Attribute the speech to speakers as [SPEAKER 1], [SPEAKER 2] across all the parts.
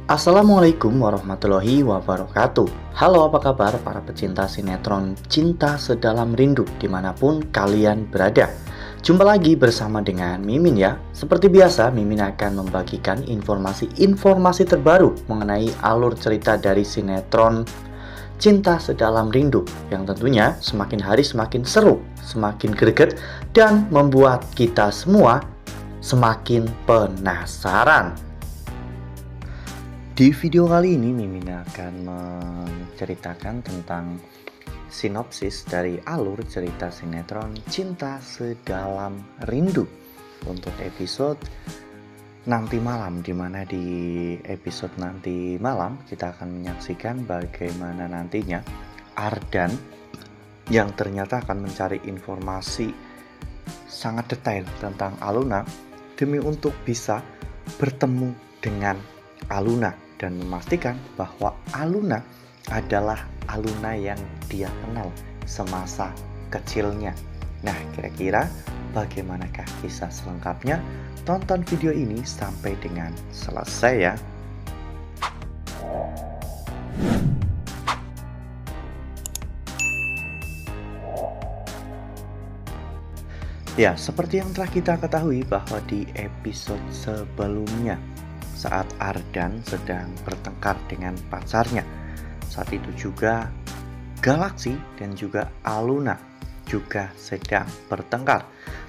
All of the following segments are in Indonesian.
[SPEAKER 1] Assalamualaikum warahmatullahi wabarakatuh. Halo, apa kabar para pecinta sinetron Cinta Sedalam Rindu dimanapun kalian berada. Jumpa lagi bersama dengan Mimin ya. Seperti biasa, Mimin akan membagikan informasi terbaru mengenai alur cerita dari sinetron Cinta Sedalam Rindu yang tentunya semakin hari semakin seru, semakin greget, dan membuat kita semua semakin penasaran. Di video kali ini Mimin akan menceritakan tentang sinopsis dari alur cerita sinetron Cinta Sedalam Rindu untuk episode nanti malam, dimana di episode nanti malam kita akan menyaksikan bagaimana nantinya Ardan yang ternyata akan mencari informasi sangat detail tentang Aluna demi untuk bisa bertemu dengan Aluna dan memastikan bahwa Aluna adalah Aluna yang dia kenal semasa kecilnya. Nah, kira-kira bagaimanakah kisah selengkapnya? Tonton video ini sampai dengan selesai ya. Ya, seperti yang telah kita ketahui bahwa di episode sebelumnya saat Ardan sedang bertengkar dengan pacarnya, saat itu juga Galaksi dan juga Aluna juga sedang bertengkar.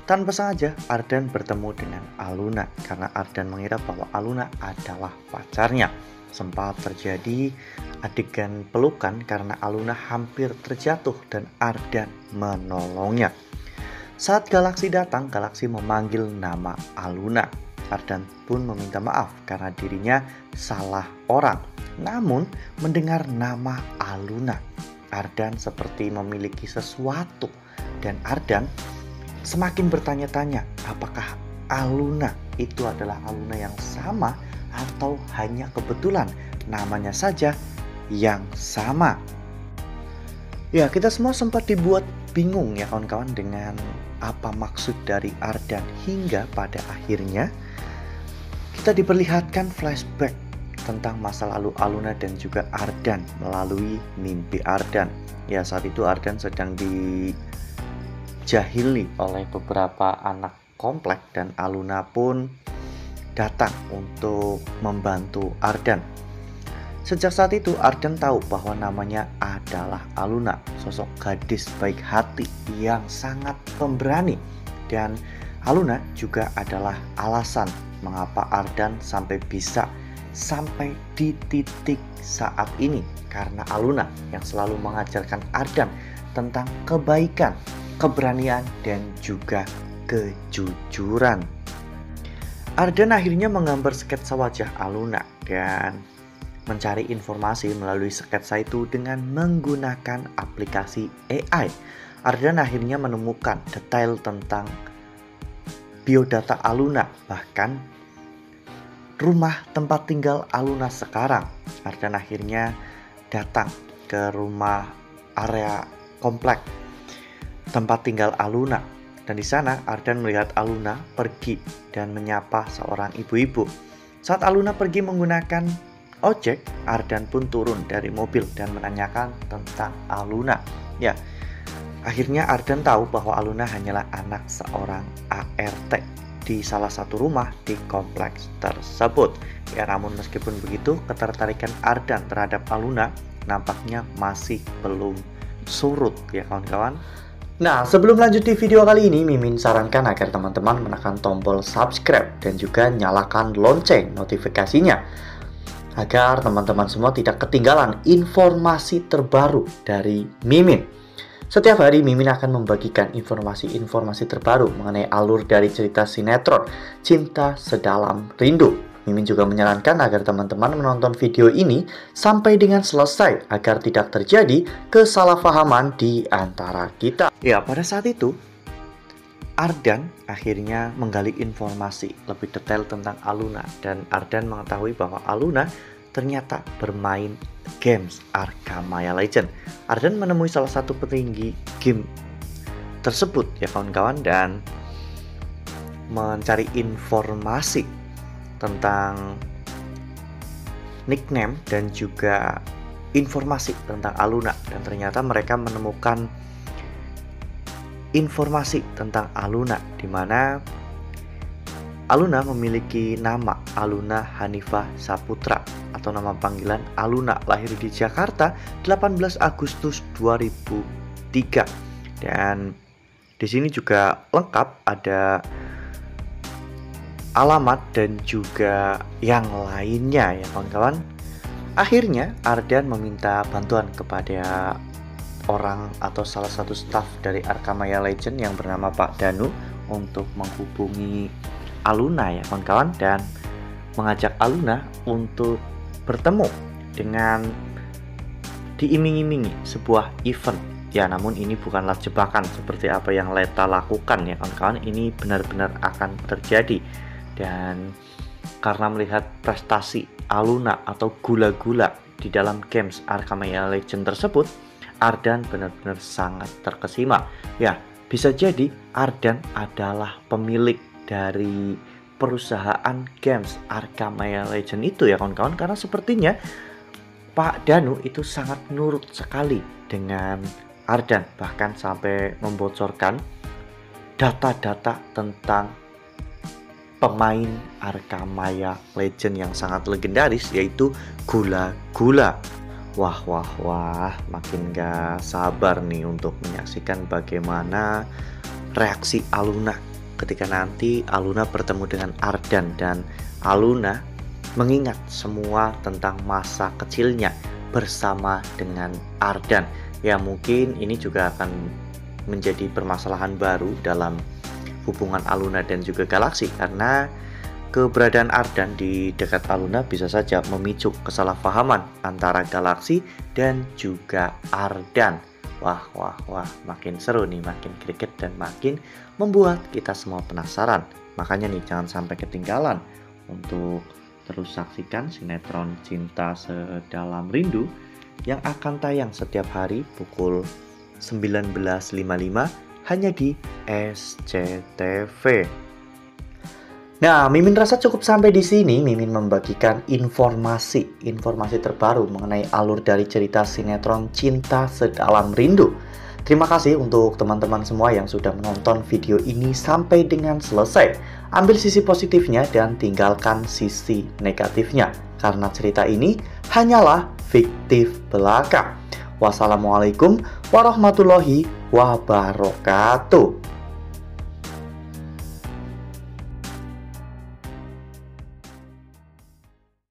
[SPEAKER 1] Tanpa sengaja Ardan bertemu dengan Aluna karena Ardan mengira bahwa Aluna adalah pacarnya. Sempat terjadi adegan pelukan karena Aluna hampir terjatuh dan Ardan menolongnya. Saat Galaksi datang, Galaksi memanggil nama Aluna. Ardan pun meminta maaf karena dirinya salah orang. Namun mendengar nama Aluna, Ardan seperti memiliki sesuatu dan Ardan semakin bertanya-tanya apakah Aluna itu adalah Aluna yang sama atau hanya kebetulan namanya saja yang sama. Ya, kita semua sempat dibuat bingung ya kawan-kawan dengan apa maksud dari Ardan, hingga pada akhirnya kita diperlihatkan flashback tentang masa lalu Aluna dan juga Ardan melalui mimpi Ardan. Ya, saat itu Ardan sedang dijahili oleh beberapa anak komplek dan Aluna pun datang untuk membantu Ardan. Sejak saat itu Ardan tahu bahwa namanya adalah Aluna, sosok gadis baik hati yang sangat pemberani. Dan Aluna juga adalah alasan mengapa Ardan sampai di titik saat ini, karena Aluna yang selalu mengajarkan Ardan tentang kebaikan, keberanian, dan juga kejujuran. Ardan akhirnya menggambar sketsa wajah Aluna dan mencari informasi melalui sketsa itu dengan menggunakan aplikasi AI. Ardan akhirnya menemukan detail tentang biodata Aluna, bahkan rumah tempat tinggal Aluna sekarang. Ardan akhirnya datang ke rumah area komplek tempat tinggal Aluna, dan di sana Ardan melihat Aluna pergi dan menyapa seorang ibu-ibu. Saat Aluna pergi menggunakan ojek, Ardan pun turun dari mobil dan menanyakan tentang Aluna. Ya, akhirnya Ardan tahu bahwa Aluna hanyalah anak seorang ART di salah satu rumah di kompleks tersebut. Ya, namun meskipun begitu, ketertarikan Ardan terhadap Aluna nampaknya masih belum surut ya kawan-kawan. Nah, sebelum lanjut di video kali ini, Mimin sarankan agar teman-teman menekan tombol subscribe dan juga nyalakan lonceng notifikasinya agar teman-teman semua tidak ketinggalan informasi terbaru dari Mimin. Setiap hari Mimin akan membagikan informasi-informasi terbaru mengenai alur dari cerita sinetron Cinta Sedalam Rindu. Mimin juga menyarankan agar teman-teman menonton video ini sampai dengan selesai agar tidak terjadi kesalahpahaman di antara kita. Ya, pada saat itu Ardan akhirnya menggali informasi lebih detail tentang Aluna, dan Ardan mengetahui bahwa Aluna ternyata bermain games Arkham Legend. Ardan menemui salah satu petinggi game tersebut ya kawan-kawan, dan mencari informasi tentang nickname dan juga informasi tentang Aluna, dan ternyata mereka menemukan informasi tentang Aluna di mana Aluna memiliki nama Aluna Hanifah Saputra atau nama panggilan Aluna, lahir di Jakarta 18 Agustus 2003. Dan di sini juga lengkap ada alamat dan juga yang lainnya ya kawan-kawan. Akhirnya Ardan meminta bantuan kepada orang atau salah satu staf dari Arkamaya Legend yang bernama Pak Danu untuk menghubungi Aluna ya kawan-kawan, dan mengajak Aluna untuk bertemu dengan diiming-imingi sebuah event ya, namun ini bukanlah jebakan seperti apa yang Leta lakukan ya kawan-kawan. Ini benar-benar akan terjadi, dan karena melihat prestasi Aluna atau gula-gula di dalam games Arkamaya Legend tersebut, Ardan benar-benar sangat terkesima. Ya, bisa jadi Ardan adalah pemilik dari perusahaan games Arkamaya Legend itu ya kawan-kawan, karena sepertinya Pak Danu itu sangat nurut sekali dengan Ardan, bahkan sampai membocorkan data-data tentang pemain Arkamaya Legend yang sangat legendaris, yaitu Gula-Gula. Wah, makin gak sabar nih untuk menyaksikan bagaimana reaksi Aluna ketika nanti Aluna bertemu dengan Ardan dan Aluna mengingat semua tentang masa kecilnya bersama dengan Ardan. Ya, mungkin ini juga akan menjadi permasalahan baru dalam hubungan Aluna dan juga Galaxy, karena keberadaan Ardan di dekat Aluna bisa saja memicu kesalahpahaman antara Galaxy dan juga Ardan. Wah, makin seru nih, makin greget dan makin membuat kita semua penasaran. Makanya nih, jangan sampai ketinggalan untuk terus saksikan sinetron Cinta Sedalam Rindu yang akan tayang setiap hari pukul 19.55 hanya di SCTV. Nah, Mimin rasa cukup sampai di sini. Mimin membagikan informasi terbaru mengenai alur dari cerita sinetron Cinta Sedalam Rindu. Terima kasih untuk teman-teman semua yang sudah menonton video ini sampai dengan selesai. Ambil sisi positifnya dan tinggalkan sisi negatifnya, karena cerita ini hanyalah fiktif belaka. Wassalamualaikum warahmatullahi wabarakatuh.